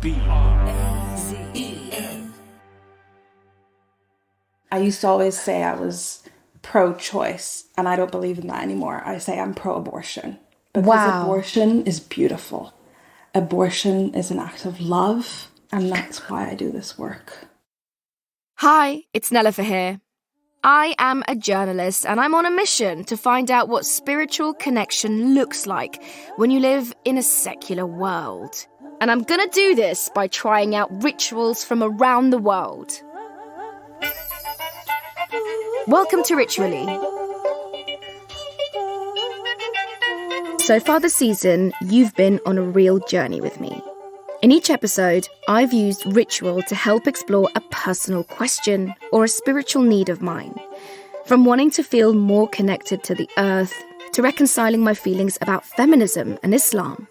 Brazen. I used to always say I was pro-choice, and I don't believe in that anymore. I say I'm pro-abortion. Because abortion is beautiful. Abortion is an act of love, and that's why I do this work. Hi, it's Nelufar here. I am a journalist, and I'm on a mission to find out what spiritual connection looks like when you live in a secular world. And I'm gonna do this by trying out rituals from around the world. Welcome to Ritually. So far this season, you've been on a real journey with me. In each episode, I've used ritual to help explore a personal question or a spiritual need of mine. From wanting to feel more connected to the earth, to reconciling my feelings about feminism and Islam.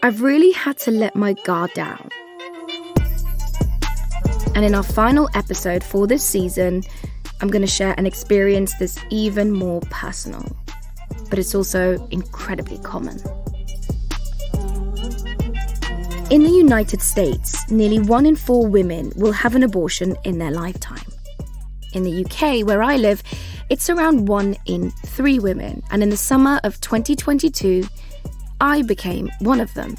I've really had to let my guard down. And in our final episode for this season, I'm going to share an experience that's even more personal. But it's also incredibly common. In the United States, nearly 1 in 4 women will have an abortion in their lifetime. In the UK, where I live, it's around 1 in 3 women, and in the summer of 2022, I became one of them.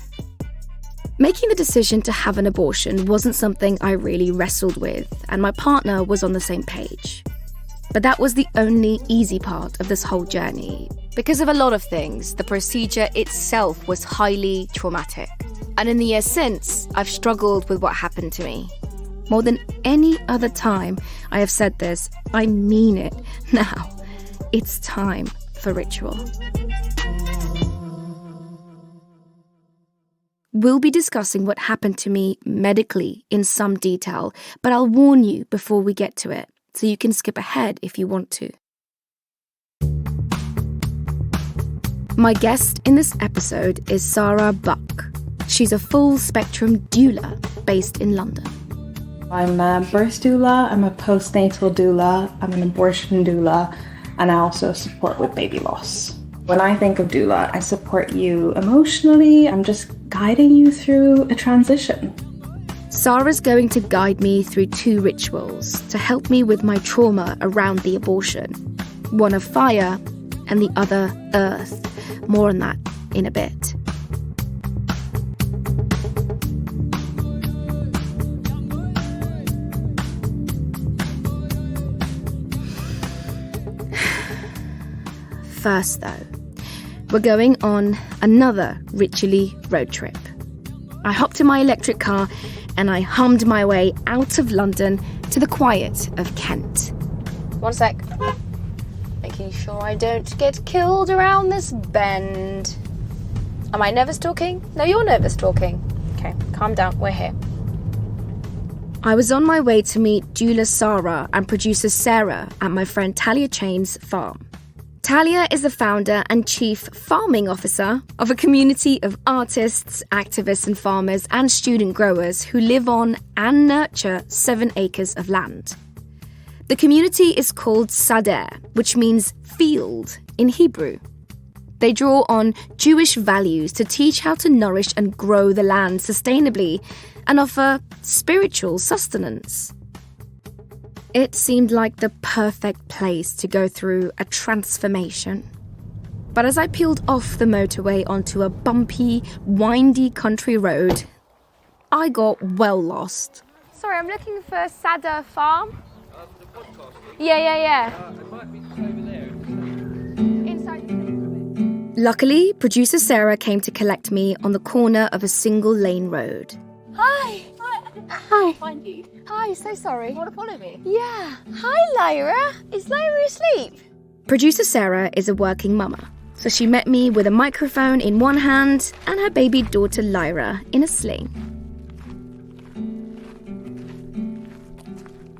Making the decision to have an abortion wasn't something I really wrestled with, and my partner was on the same page. But that was the only easy part of this whole journey. Because of a lot of things, the procedure itself was highly traumatic. And in the years since, I've struggled with what happened to me. More than any other time I have said this, I mean it. Now, it's time for ritual. We'll be discussing what happened to me medically in some detail, but I'll warn you before we get to it, so you can skip ahead if you want to. My guest in this episode is Sara Bakr. She's a full-spectrum doula based in London. I'm a birth doula, I'm a postnatal doula, I'm an abortion doula, and I also support with baby loss. When I think of doula, I support you emotionally. I'm just guiding you through a transition. Sara's going to guide me through 2 rituals to help me with my trauma around the abortion. One of fire and the other earth. More on that in a bit. First, though, we're going on another ritually road trip. I hopped in my electric car and I hummed my way out of London to the quiet of Kent. One sec. Making sure I don't get killed around this bend. Am I nervous talking? No, you're nervous talking. Okay, calm down, we're here. I was on my way to meet doula Sara and producer Sarah at my friend Talia Chain's farm. Talia is the founder and chief farming officer of a community of artists, activists and farmers and student growers who live on and nurture 7 acres of land. The community is called Sadeh, which means field in Hebrew. They draw on Jewish values to teach how to nourish and grow the land sustainably and offer spiritual sustenance. It seemed like the perfect place to go through a transformation. But as I peeled off the motorway onto a bumpy, windy country road, I got well lost. Sorry, I'm looking for Sadeh Farm. For the podcast? Yeah. It might be just over there. Inside. Luckily, producer Sarah came to collect me on the corner of a single-lane road. Hi. Find you. Hi, so sorry. You want to follow me? Yeah. Hi, Lyra. Is Lyra asleep? Producer Sarah is a working mama, so she met me with a microphone in one hand and her baby daughter Lyra in a sling.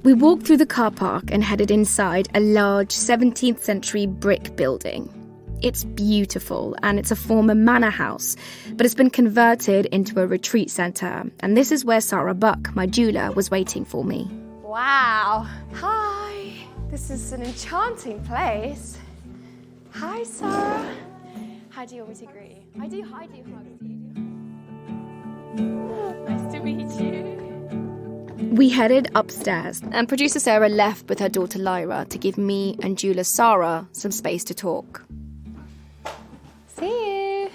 We walked through the car park and headed inside a large 17th century brick building. It's beautiful and it's a former manor house, but it's been converted into a retreat centre. And this is where Sara Bakr, my doula, was waiting for me. Wow. Hi. This is an enchanting place. Hi, Sara. How do you want me to greet you? I do hugs. Do you do? We headed upstairs, and producer Sarah left with her daughter Lyra to give me and doula Sara some space to talk. See you.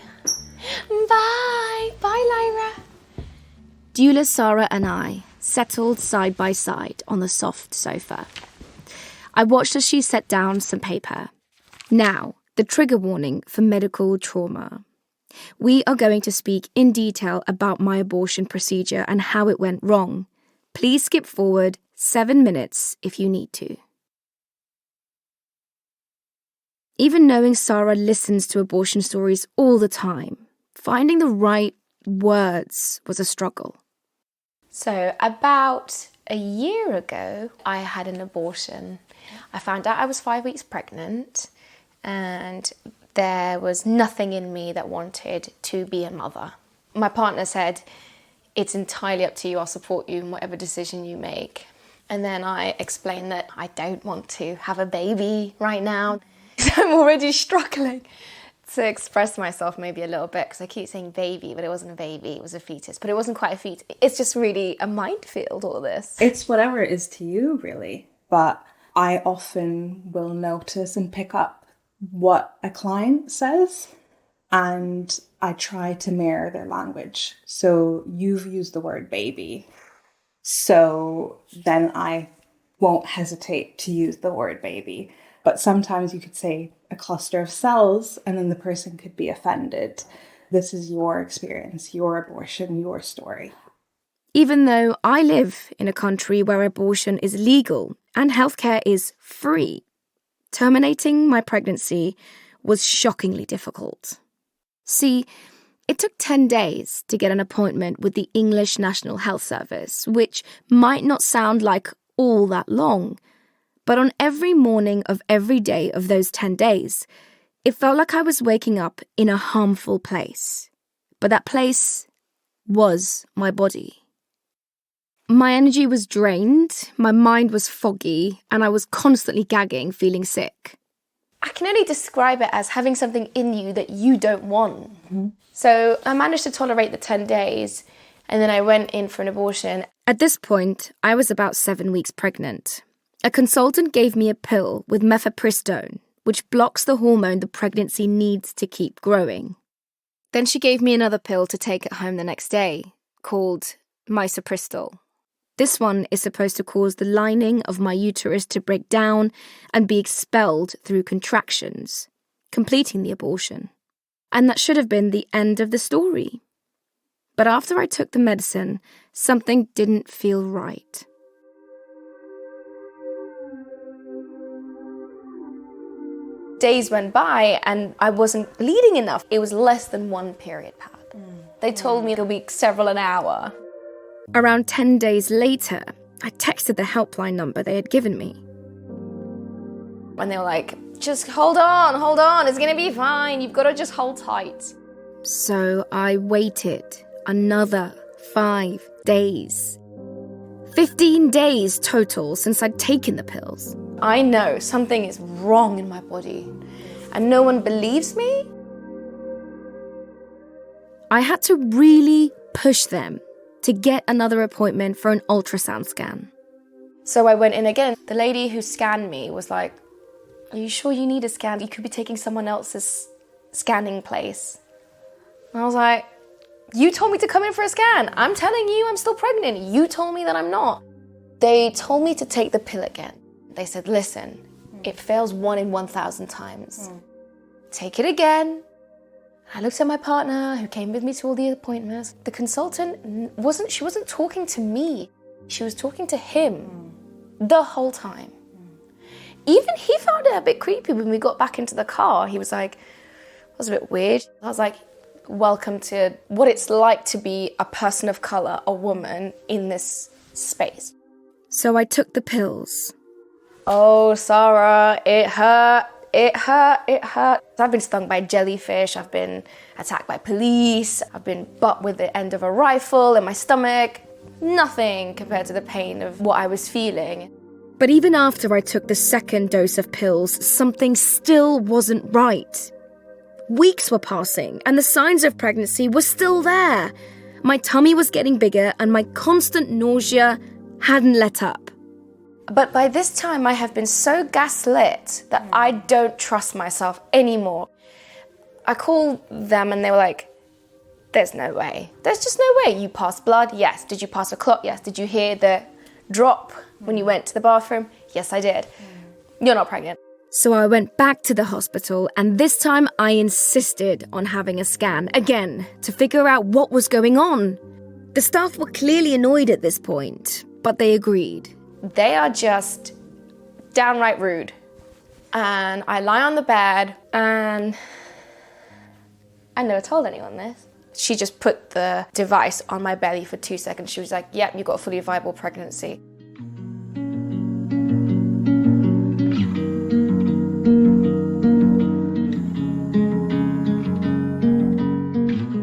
Bye. Bye, Lyra. Doula Sara and I settled side by side on the soft sofa. I watched as she set down some paper. Now, the trigger warning for medical trauma. We are going to speak in detail about my abortion procedure and how it went wrong. Please skip forward 7 minutes if you need to. Even knowing Sara listens to abortion stories all the time, finding the right words was a struggle. So about a year ago, I had an abortion. I found out I was 5 weeks pregnant, and there was nothing in me that wanted to be a mother. My partner said, it's entirely up to you, I'll support you in whatever decision you make. And then I explained that I don't want to have a baby right now. So I'm already struggling to express myself maybe a little bit, because I keep saying baby, but it wasn't a baby, it was a fetus. But it wasn't quite a fetus. It's just really a minefield, all this. It's whatever it is to you, really. But I often will notice and pick up what a client says, and I try to mirror their language. So you've used the word baby, so then I won't hesitate to use the word baby. But sometimes you could say a cluster of cells, and then the person could be offended. This is your experience, your abortion, your story. Even though I live in a country where abortion is legal and healthcare is free, terminating my pregnancy was shockingly difficult. See, it took 10 days to get an appointment with the English National Health Service, which might not sound like all that long. But on every morning of every day of those 10 days, it felt like I was waking up in a harmful place. But that place was my body. My energy was drained, my mind was foggy, and I was constantly gagging, feeling sick. I can only describe it as having something in you that you don't want. Mm-hmm. So I managed to tolerate the 10 days, and then I went in for an abortion. At this point, I was about 7 weeks pregnant. A consultant gave me a pill with mifepristone, which blocks the hormone the pregnancy needs to keep growing. Then she gave me another pill to take at home the next day, called misoprostol. This one is supposed to cause the lining of my uterus to break down and be expelled through contractions, completing the abortion. And that should have been the end of the story. But after I took the medicine, something didn't feel right. Days went by and I wasn't bleeding enough. It was less than 1 period pad. They told me it'll be several an hour. Around 10 days later, I texted the helpline number they had given me. And they were like, just hold on, it's gonna be fine. You've got to just hold tight. So I waited another 5 days. 15 days total since I'd taken the pills. I know something is wrong in my body and no one believes me. I had to really push them to get another appointment for an ultrasound scan. So I went in again. The lady who scanned me was like, are you sure you need a scan? You could be taking someone else's scanning place. And I was like, you told me to come in for a scan. I'm telling you I'm still pregnant. You told me that I'm not. They told me to take the pill again. They said, listen, it fails 1 in 1,000 times. Take it again. I looked at my partner who came with me to all the appointments. The consultant wasn't talking to me. She was talking to him the whole time. Even he found it a bit creepy when we got back into the car. He was like, it was a bit weird. I was like, welcome to what it's like to be a person of colour, a woman in this space. So I took the pills. Oh, Sara, it hurt. I've been stung by jellyfish. I've been attacked by police. I've been butt with the end of a rifle in my stomach. Nothing compared to the pain of what I was feeling. But even after I took the second dose of pills, something still wasn't right. Weeks were passing, and the signs of pregnancy were still there. My tummy was getting bigger, and my constant nausea hadn't let up. But by this time, I have been so gaslit that I don't trust myself anymore. I called them and they were like, there's no way. There's just no way. You passed blood? Yes. Did you pass a clot? Yes. Did you hear the drop when you went to the bathroom? Yes, I did. You're not pregnant. So I went back to the hospital, and this time I insisted on having a scan again to figure out what was going on. The staff were clearly annoyed at this point, but they agreed. They are just downright rude. And I lie on the bed, and I never told anyone this. She just put the device on my belly for 2 seconds. She was like, yep, you've got a fully viable pregnancy.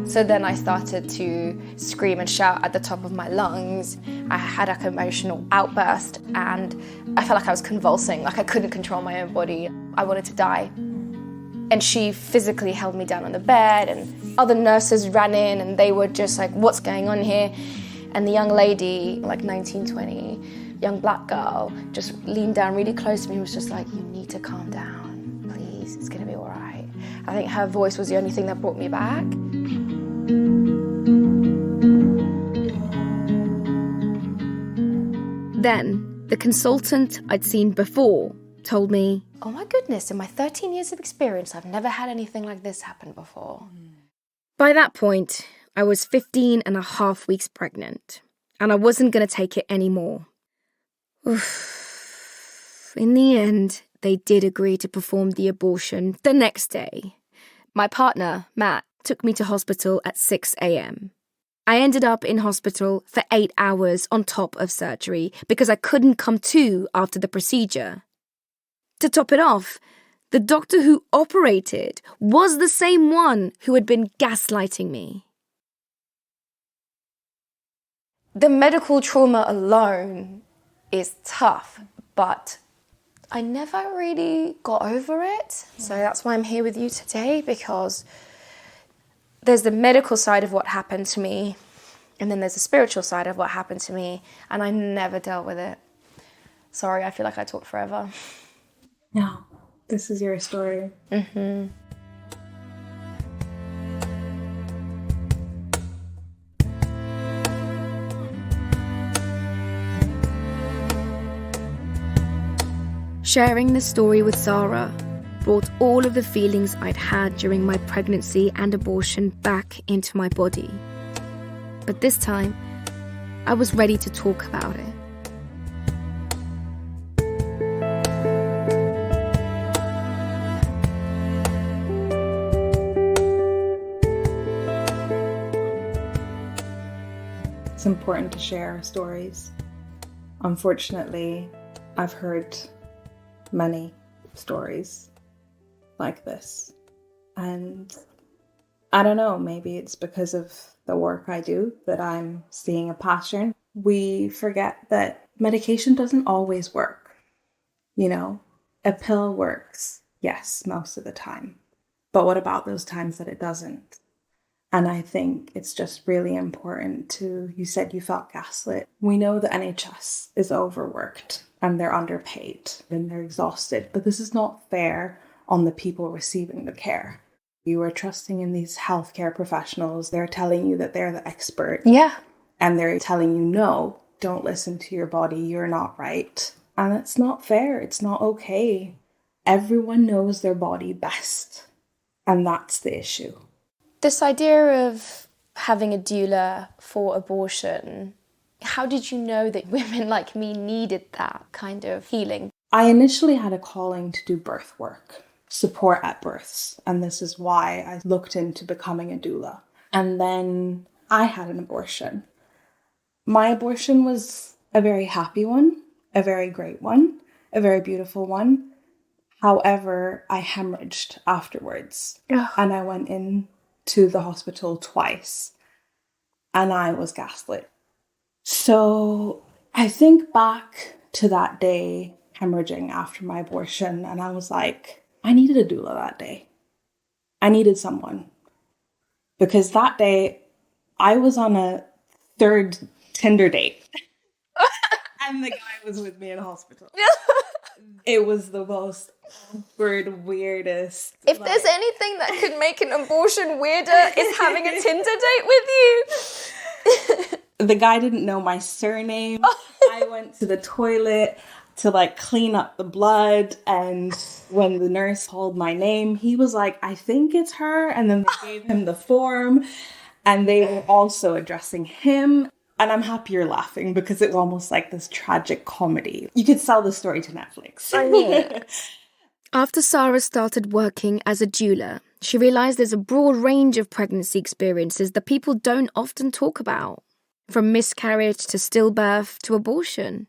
So then I started to scream and shout at the top of my lungs. I had like an emotional outburst and I felt like I was convulsing, like I couldn't control my own body. I wanted to die. And she physically held me down on the bed and other nurses ran in and they were just like, what's going on here? And the young lady, like 19, 20, young black girl, just leaned down really close to me and was just like, you need to calm down, please, it's gonna be all right. I think her voice was the only thing that brought me back. Then, the consultant I'd seen before told me, oh my goodness, in my 13 years of experience, I've never had anything like this happen before. By that point, I was 15 and a half weeks pregnant, and I wasn't going to take it anymore. Oof. In the end, they did agree to perform the abortion the next day. My partner, Matt, took me to hospital at 6 a.m. I ended up in hospital for 8 hours on top of surgery because I couldn't come to after the procedure. To top it off, the doctor who operated was the same one who had been gaslighting me. The medical trauma alone is tough, but I never really got over it. So that's why I'm here with you today, because there's the medical side of what happened to me, and then there's the spiritual side of what happened to me, and I never dealt with it. Sorry, I feel like I talked forever. No, this is your story. Mm-hmm. Sharing this story with Sara brought all of the feelings I'd had during my pregnancy and abortion back into my body. But this time, I was ready to talk about it. It's important to share our stories. Unfortunately, I've heard many stories like this. And I don't know, maybe it's because of the work I do that I'm seeing a pattern. We forget that medication doesn't always work. You know, a pill works, yes, most of the time. But what about those times that it doesn't? And I think it's just really important to, you said you felt gaslit. We know the NHS is overworked and they're underpaid and they're exhausted, but this is not fair on the people receiving the care. You are trusting in these healthcare professionals. They're telling you that they're the expert. Yeah. And they're telling you, no, don't listen to your body. You're not right. And it's not fair. It's not okay. Everyone knows their body best. And that's the issue. This idea of having a doula for abortion, how did you know that women like me needed that kind of healing? I initially had a calling to do birth work, support at births. And this is why I looked into becoming a doula. And then I had an abortion. My abortion was a very happy one, a very great one, a very beautiful one. However, I hemorrhaged afterwards. Ugh. And I went in to the hospital twice. And I was gaslit. So I think back to that day, hemorrhaging after my abortion, and I was like, I needed a doula that day. I needed someone. Because that day, I was on a third Tinder date. And the guy was with me in hospital. It was the most awkward, weirdest. If there's anything that could make an abortion weirder, it's having a Tinder date with you. The guy didn't know my surname. I went to the toilet to like clean up the blood, and when the nurse called my name, he was like, I think it's her. And then they gave him the form, and they were also addressing him. And I'm happy you're laughing because it was almost like this tragic comedy. You could sell the story to Netflix. I mean, After Sara started working as a doula, she realised there's a broad range of pregnancy experiences that people don't often talk about. From miscarriage to stillbirth to abortion.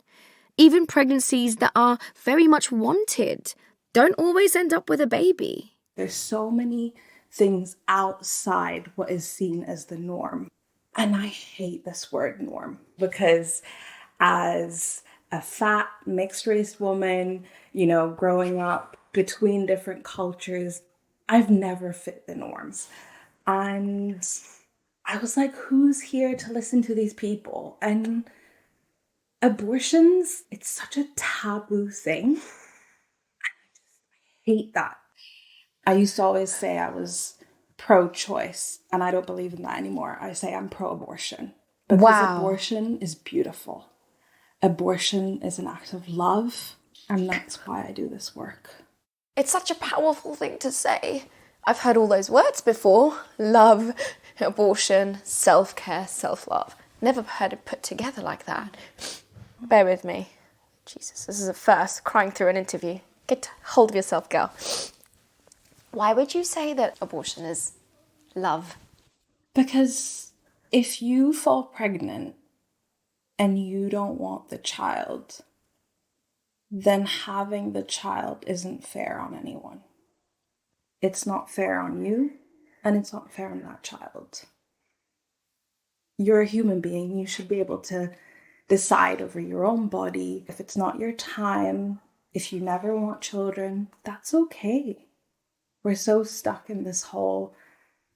Even pregnancies that are very much wanted don't always end up with a baby. There's so many things outside what is seen as the norm. And I hate this word norm because as a fat mixed race woman, you know, growing up between different cultures, I've never fit the norms. And I was like, who's here to listen to these people? And abortions, it's such a taboo thing. I hate that. I used to always say I was pro-choice, and I don't believe in that anymore. I say I'm pro-abortion. Because Wow. abortion is beautiful. Abortion is an act of love, and that's why I do this work. it's such a powerful thing to say. I've heard all those words before. Love, abortion, self-care, self-love. Never heard it put together like that. Bear with me. Jesus, this is a first, crying through an interview. Get hold of yourself, girl. Why would you say that abortion is love? Because if you fall pregnant and you don't want the child, then having the child isn't fair on anyone. It's not fair on you, and it's not fair on that child. You're a human being. You should be able to decide over your own body. If it's not your time, if you never want children, that's okay. We're so stuck in this whole,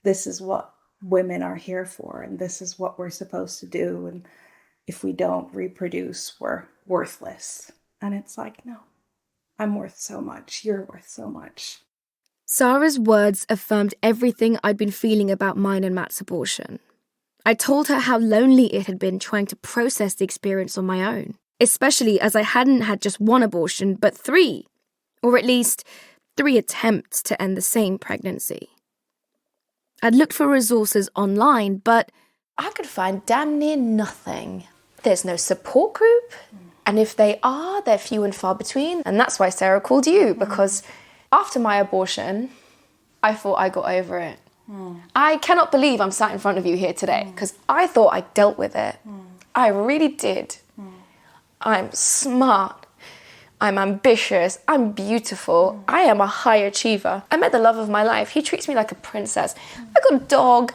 this is what women are here for, and this is what we're supposed to do, and if we don't reproduce, we're worthless. And it's like, no, I'm worth so much. You're worth so much. Sara's words affirmed everything I'd been feeling about mine and Matt's abortion. I told her how lonely it had been trying to process the experience on my own, especially as I hadn't had just one abortion, but 3, or at least 3 attempts to end the same pregnancy. I'd looked for resources online, but I could find damn near nothing. There's no support group, and if they are, they're few and far between. And that's why Sarah called you, because after my abortion, I thought I got over it. I cannot believe I'm sat in front of you here today, because I thought I dealt with it. I really did. I'm smart. I'm ambitious. I'm beautiful. I am a high achiever. I met the love of my life. He treats me like a princess. I got a dog.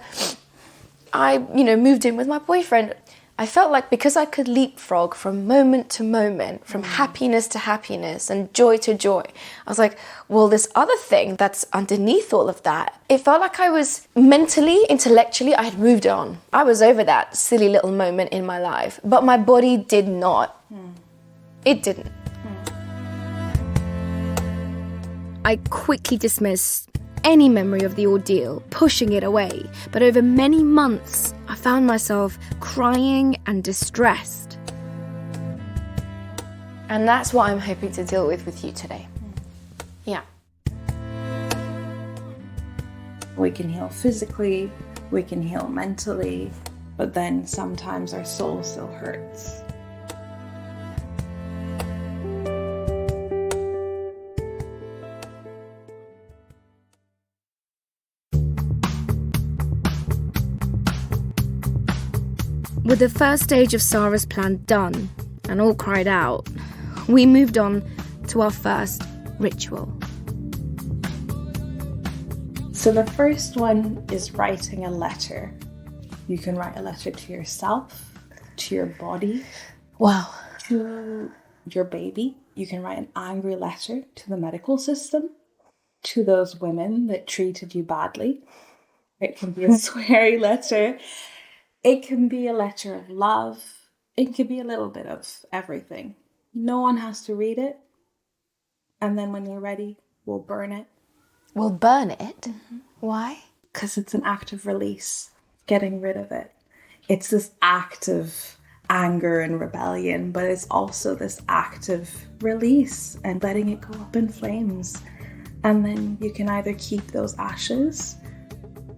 I, moved in with my boyfriend. I felt like because I could leapfrog from moment to moment, from happiness to happiness and joy to joy, I was like, well, this other thing that's underneath all of that, it felt like I was mentally, intellectually, I had moved on. I was over that silly little moment in my life, but my body did not. It didn't. I quickly dismissed any memory of the ordeal, pushing it away. But over many months, I found myself crying and distressed. And that's what I'm hoping to deal with you today. Yeah. We can heal physically, we can heal mentally, but then sometimes our soul still hurts. With the first stage of Sara's plan done and all cried out, we moved on to our first ritual. So the first one is writing a letter. You can write a letter to yourself, to your body, Wow. to your baby. You can write an angry letter to the medical system, to those women that treated you badly. It can be a sweary letter. It can be a letter of love. It could be a little bit of everything. No one has to read it. And then when you're ready, we'll burn it. We'll burn it? Why? Because it's an act of release, getting rid of it. It's this act of anger and rebellion, but it's also this act of release and letting it go up in flames. And then you can either keep those ashes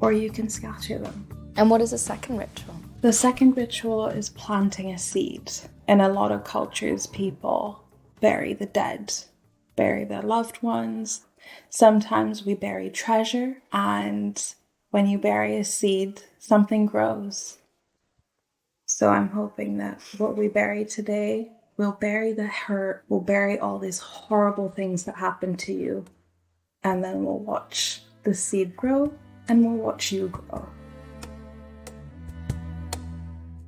or you can scatter them. And what is the second ritual? The second ritual is planting a seed. In a lot of cultures, people bury the dead, bury their loved ones. Sometimes we bury treasure, and when you bury a seed, something grows. So I'm hoping that what we bury today, we'll bury the hurt, we'll bury all these horrible things that happened to you, and then we'll watch the seed grow, and we'll watch you grow.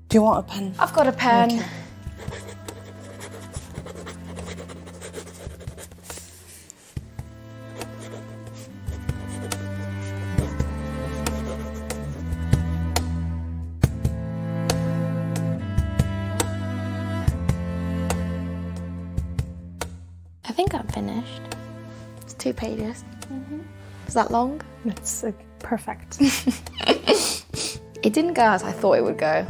Do you want a pen? I've got a pen. Okay. I think I'm finished. It's 2 pages. Is that long? It's perfect. It didn't go as I thought it would go.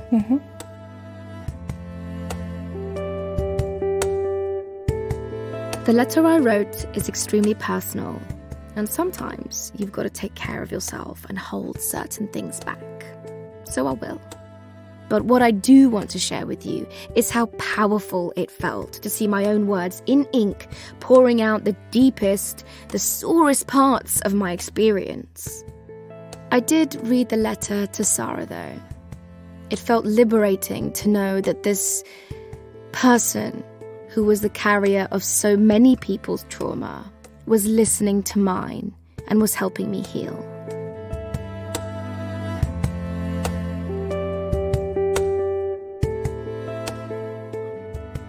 The letter I wrote is extremely personal, and sometimes you've got to take care of yourself and hold certain things back. So I will. But what I do want to share with you is how powerful it felt to see my own words in ink pouring out the deepest, the sorest parts of my experience. I did read the letter to Sara, though. It felt liberating to know that this person, who was the carrier of so many people's trauma, was listening to mine and was helping me heal.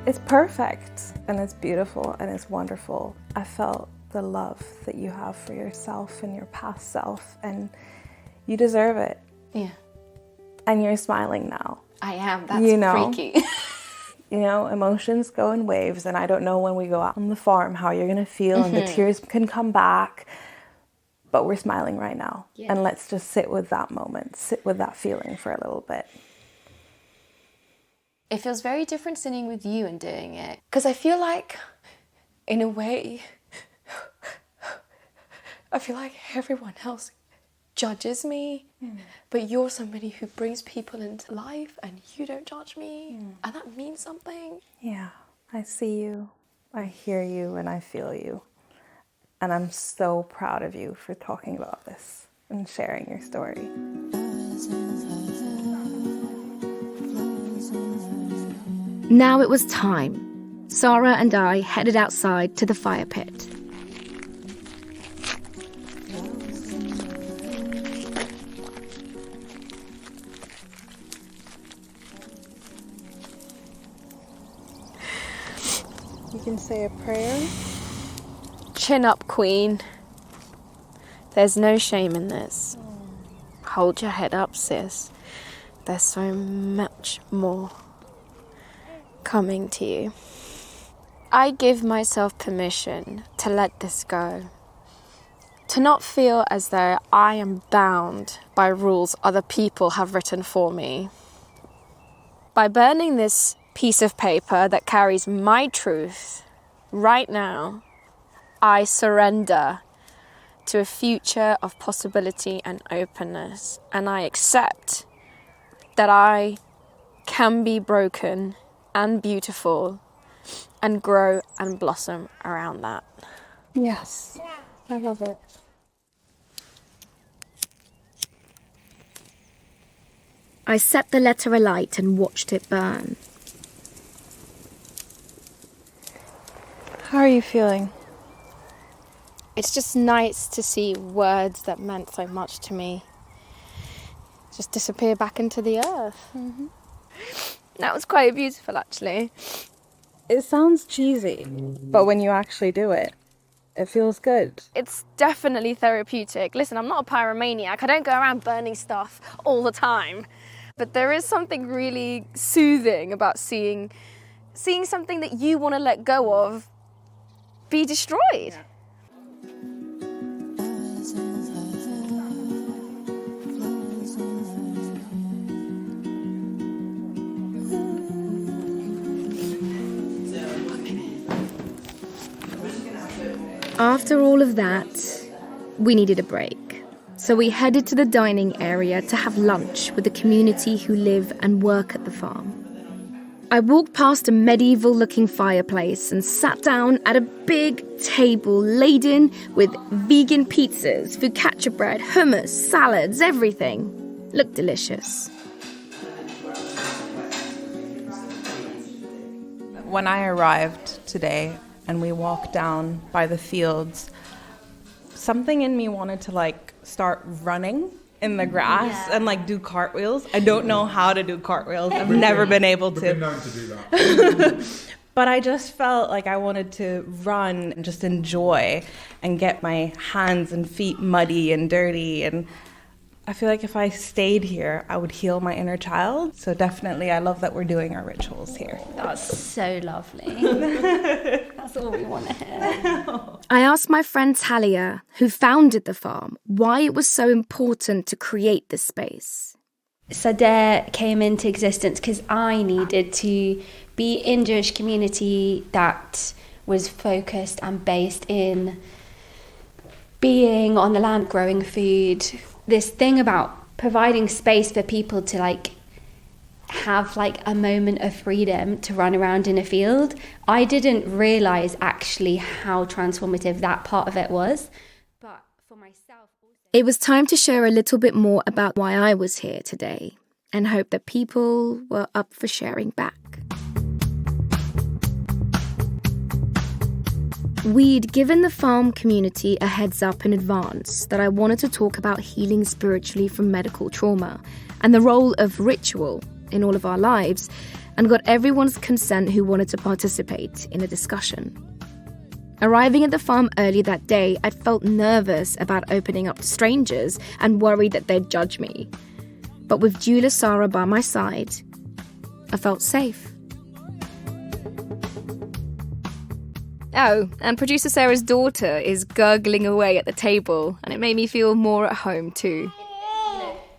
It's perfect, and it's beautiful, and it's wonderful. I felt the love that you have for yourself and your past self, and you deserve it. Yeah. And you're smiling now. I am. That's freaky. You know, emotions go in waves, and I don't know when we go out on the farm how you're going to feel, and the tears can come back. But we're smiling right now. Yeah. And let's just sit with that moment, sit with that feeling for a little bit. It feels very different sitting with you and doing it. Because I feel like, in a way, I feel like everyone else judges me, but you're somebody who brings people into life and you don't judge me, and that means something. Yeah, I see you, I hear you, and I feel you. And I'm so proud of you for talking about this and sharing your story. Now it was time. Sara and I headed outside to the fire pit. You can say a prayer. Chin up, Queen. There's no shame in this. Hold your head up, sis. There's so much more coming to you. I give myself permission to let this go. To not feel as though I am bound by rules other people have written for me. By burning this piece of paper that carries my truth right now, I surrender to a future of possibility and openness, and I accept that I can be broken and beautiful and grow and blossom around that. Yes, I love it. I set the letter alight and watched it burn. How are you feeling? It's just nice to see words that meant so much to me just disappear back into the earth. That was quite beautiful, actually. It sounds cheesy, but when you actually do it, it feels good. It's definitely therapeutic. Listen, I'm not a pyromaniac. I don't go around burning stuff all the time. But there is something really soothing about seeing something that you want to let go of be destroyed. Yeah. After all of that, we needed a break. So we headed to the dining area to have lunch with the community who live and work at the farm. I walked past a medieval-looking fireplace and sat down at a big table laden with vegan pizzas, focaccia bread, hummus, salads, everything. Looked delicious. When I arrived today and we walked down by the fields, something in me wanted to start running in the grass and do cartwheels. I don't know how to do cartwheels. I've never been able to. We've been known to do that. But I just felt like I wanted to run and just enjoy and get my hands and feet muddy and dirty. And I feel like if I stayed here, I would heal my inner child. So definitely, I love that we're doing our rituals here. That's so lovely. That's all we want to hear. I asked my friend Talia, who founded the farm, why it was so important to create this space. Sadeh came into existence because I needed to be in Jewish community that was focused and based in being on the land, growing food. This thing about providing space for people to have a moment of freedom to run around in a field. I didn't realise actually how transformative that part of it was. But for myself also... It was time to share a little bit more about why I was here today and hope that people were up for sharing back. We'd given the farm community a heads up in advance that I wanted to talk about healing spiritually from medical trauma and the role of ritual in all of our lives, and got everyone's consent who wanted to participate in a discussion. Arriving at the farm early that day, I felt nervous about opening up to strangers and worried that they'd judge me. But with doula Sara by my side, I felt safe. Oh, and producer Sarah's daughter is gurgling away at the table, and it made me feel more at home too.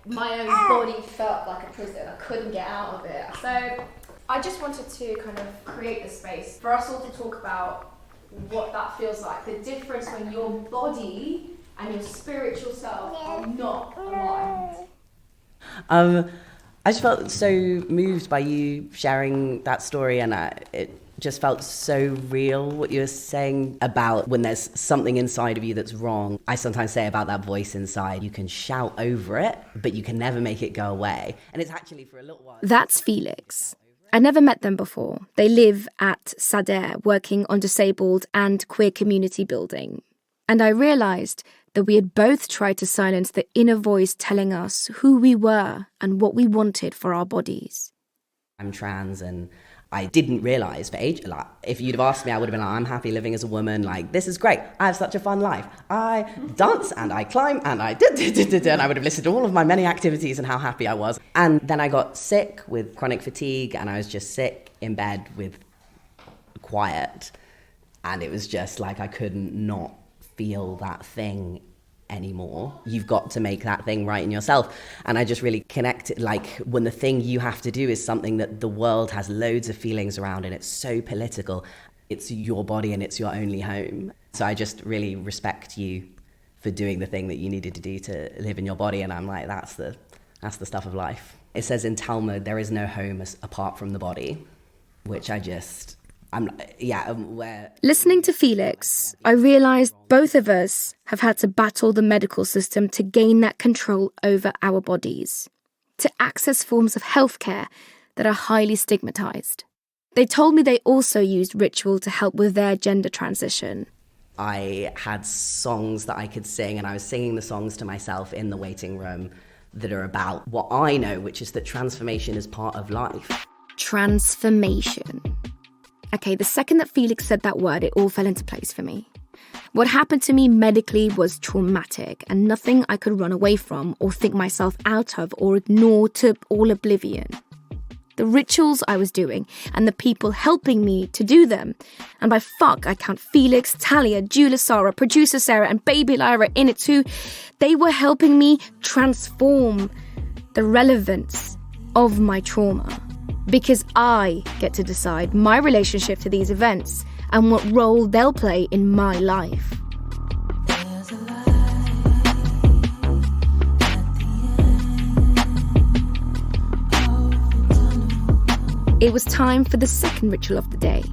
My own body felt like a prison. I couldn't get out of it. So I just wanted to kind of create the space for us all to talk about what that feels like. The difference when your body and your spiritual self are not aligned. I just felt so moved by you sharing that story, and it just felt so real, what you were saying about when there's something inside of you that's wrong. I sometimes say about that voice inside, you can shout over it, but you can never make it go away. And it's actually for a little while. That's Felix. I never met them before. They live at Sadeh, working on disabled and queer community building. And I realised that we had both tried to silence the inner voice telling us who we were and what we wanted for our bodies. I'm trans, and I didn't realise for age, if you'd have asked me, I would have been I'm happy living as a woman, this is great, I have such a fun life. I dance and I climb and I and I would have listed all of my many activities and how happy I was. And then I got sick with chronic fatigue, and I was just sick in bed with quiet. And it was just I couldn't not feel that thing anymore. You've got to make that thing right in yourself. And I just really connected, when the thing you have to do is something that the world has loads of feelings around and it's so political. It's your body and it's your only home. So I just really respect you for doing the thing that you needed to do to live in your body. And I'm that's the stuff of life. It says in Talmud, there is no home apart from the body, which Listening to Felix, I realised both of us have had to battle the medical system to gain that control over our bodies, to access forms of healthcare that are highly stigmatised. They told me they also used ritual to help with their gender transition. I had songs that I could sing, and I was singing the songs to myself in the waiting room that are about what I know, which is that transformation is part of life. Transformation. Okay, the second that Felix said that word, it all fell into place for me. What happened to me medically was traumatic and nothing I could run away from or think myself out of or ignore to all oblivion. The rituals I was doing and the people helping me to do them, and by fuck I count Felix, Talia, doula Sara, producer Sarah and baby Lyra in it too, they were helping me transform the relevance of my trauma. Because I get to decide my relationship to these events and what role they'll play in my life. It was time for the second ritual of the day.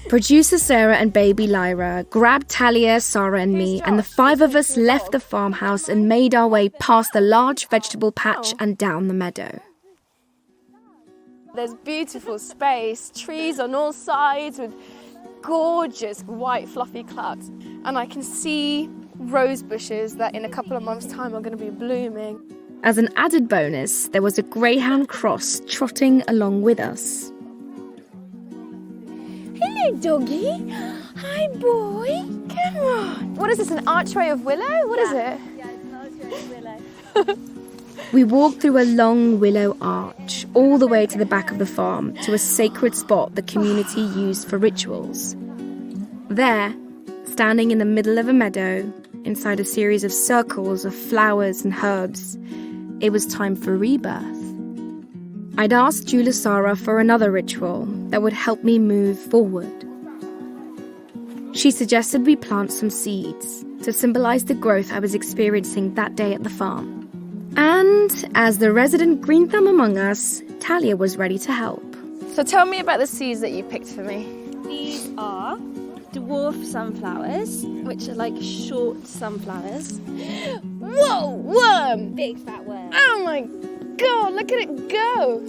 Producer Sarah and baby Lyra grabbed Talia, Sara and me, and the five of us left the farmhouse and made our way past the large vegetable patch and down the meadow. There's beautiful space, trees on all sides with gorgeous white fluffy clouds. And I can see rose bushes that in a couple of months' time are going to be blooming. As an added bonus, there was a greyhound cross trotting along with us. Hello, doggy. Hi, boy. Come on. What is this, an archway of willow? What is it? Yeah, it's an archway of willow. We walked through a long willow arch, all the way to the back of the farm, to a sacred spot the community used for rituals. There, standing in the middle of a meadow, inside a series of circles of flowers and herbs, it was time for rebirth. I'd asked doula Sara for another ritual that would help me move forward. She suggested we plant some seeds to symbolize the growth I was experiencing that day at the farm. And as the resident green thumb among us, Talia was ready to help. So tell me about the seeds that you picked for me. These are dwarf sunflowers, which are like short sunflowers. Whoa, worm! Big fat worm. Oh my God, look at it go!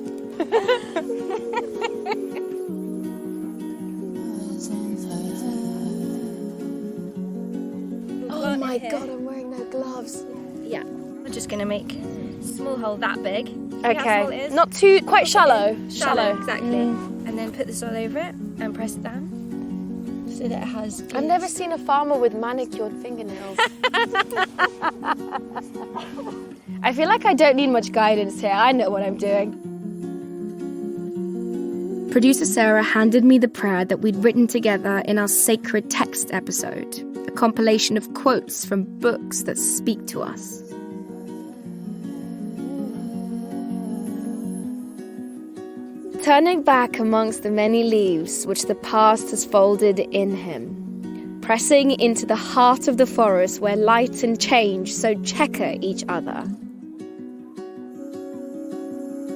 Oh my God, I'm wearing no gloves. Yeah, we're just going to make a small hole that big. Okay, not too, quite shallow. Shallow, exactly. And then put this all over it and press it down so that it has... I've never seen a farmer with manicured fingernails. I feel like I don't need much guidance here. I know what I'm doing. Producer Sarah handed me the prayer that we'd written together in our sacred text episode, a compilation of quotes from books that speak to us. Turning back amongst the many leaves which the past has folded in him, pressing into the heart of the forest where light and change so checker each other.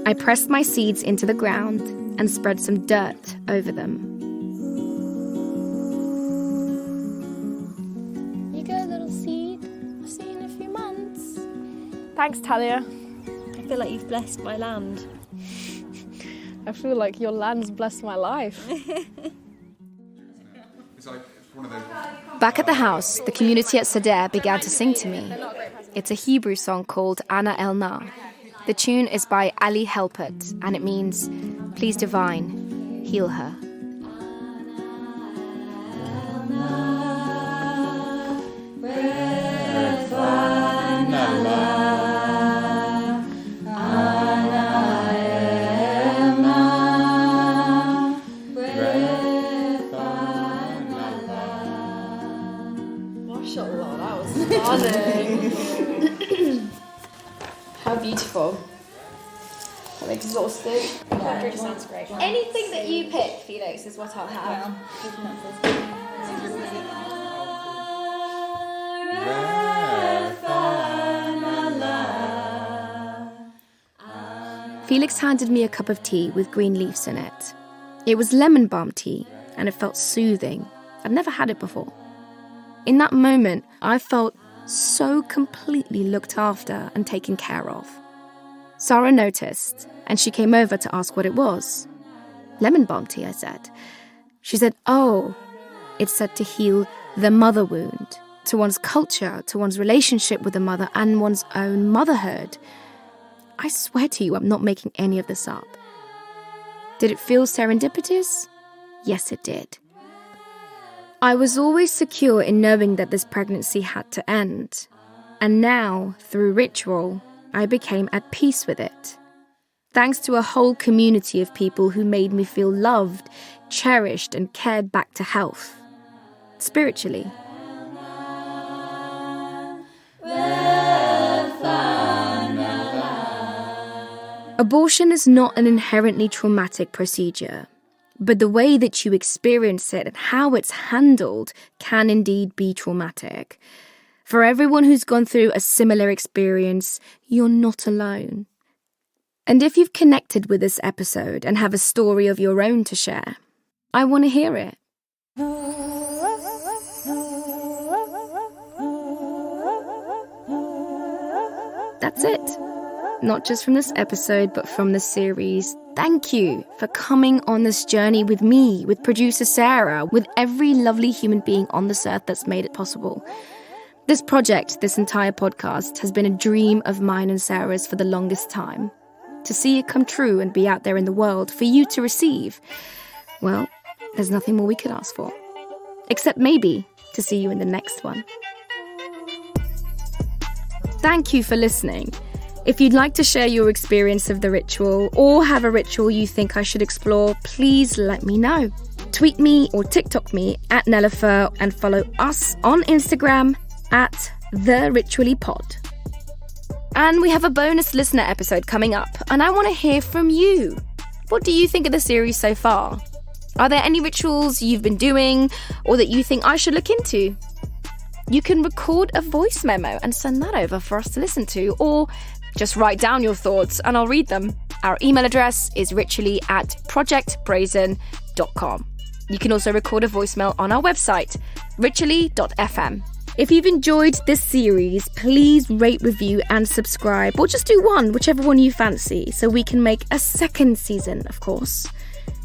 I pressed my seeds into the ground and spread some dirt over them. You go, little seed. I'll see you in a few months. Thanks, Talia. I feel like you've blessed my land. I feel like your land's blessed my life. Back at the house, the community at Sadeh began to sing to me. It's a Hebrew song called Ana El Na. The tune is by Ali Helpert, and it means, "Please divine, heal her." How beautiful. I'm exhausted. Poetry sounds great. Anything that you pick, Felix, is what I'll have. Felix handed me a cup of tea with green leaves in it. It was lemon balm tea, and it felt soothing. I'd never had it before. In that moment, I felt so completely looked after and taken care of. Sara noticed, and she came over to ask what it was. Lemon balm tea, I said. She said, "Oh, it's said to heal the mother wound, to one's culture, to one's relationship with the mother and one's own motherhood." I swear to you, I'm not making any of this up. Did it feel serendipitous? Yes, it did. I was always secure in knowing that this pregnancy had to end. And now, through ritual, I became at peace with it. Thanks to a whole community of people who made me feel loved, cherished, and cared back to health. Spiritually. Abortion is not an inherently traumatic procedure, but the way that you experience it and how it's handled can indeed be traumatic. For everyone who's gone through a similar experience, you're not alone. And if you've connected with this episode and have a story of your own to share, I want to hear it. That's it. Not just from this episode, but from the series. Thank you for coming on this journey with me, with producer Sarah, with every lovely human being on this earth that's made it possible. This project, this entire podcast, has been a dream of mine and Sarah's for the longest time. To see it come true and be out there in the world for you to receive, well, there's nothing more we could ask for. Except maybe to see you in the next one. Thank you for listening. If you'd like to share your experience of the ritual or have a ritual you think I should explore, please let me know. Tweet me or TikTok me at Nelufar and follow us on Instagram at TheRituallyPod. And we have a bonus listener episode coming up, and I want to hear from you. What do you think of the series so far? Are there any rituals you've been doing or that you think I should look into? You can record a voice memo and send that over for us to listen to, or just write down your thoughts and I'll read them. Our email address is ritually@projectbrazen.com. You can also record a voicemail on our website, ritually.fm. If you've enjoyed this series, please rate, review and subscribe, or just do one, whichever one you fancy, so we can make a second season, of course.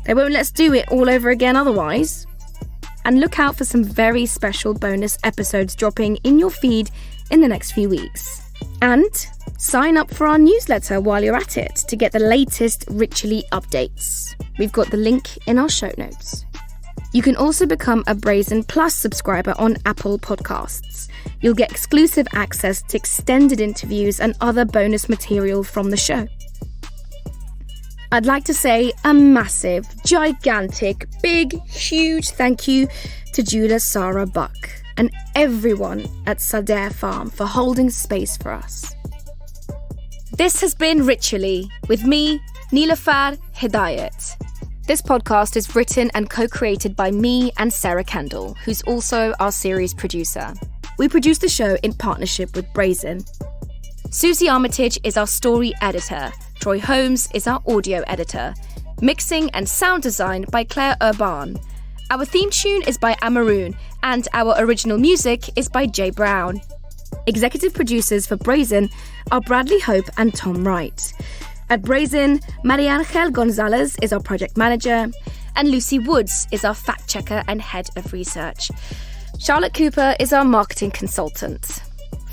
They won't let us do it all over again otherwise. And look out for some very special bonus episodes dropping in your feed in the next few weeks. And sign up for our newsletter while you're at it to get the latest Ritually updates. We've got the link in our show notes. You can also become a Brazen Plus subscriber on Apple Podcasts. You'll get exclusive access to extended interviews and other bonus material from the show. I'd like to say a massive, gigantic, big, huge thank you to doula Sara Bakr and everyone at Sadair Farm for holding space for us. This has been Ritually with me, Nelufar Hedayat. This podcast is written and co-created by me and Sarah Kendall, who's also our series producer. We produce the show in partnership with Brazen. Susie Armitage is our story editor. Troy Holmes is our audio editor. Mixing and sound design by Claire Urban. Our theme tune is by Amaroon, and our original music is by Jay Brown. Executive producers for Brazen are Bradley Hope and Tom Wright. At Brazen, Maria Angel Gonzalez is our project manager, and Lucy Woods is our fact checker and head of research. Charlotte Cooper is our marketing consultant.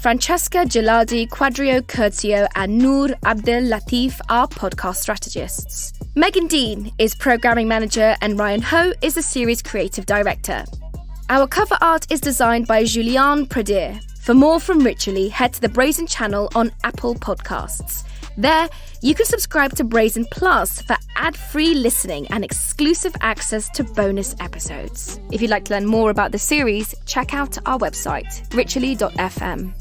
Francesca Geladi, Quadrio Curtio, and Noor Abdel Latif are podcast strategists. Megan Dean is programming manager, and Ryan Ho is the series creative director. Our cover art is designed by Julian Pradier. For more from Ritually, head to the Brazen channel on Apple Podcasts. There, you can subscribe to Brazen Plus for ad-free listening and exclusive access to bonus episodes. If you'd like to learn more about the series, check out our website, ritually.fm.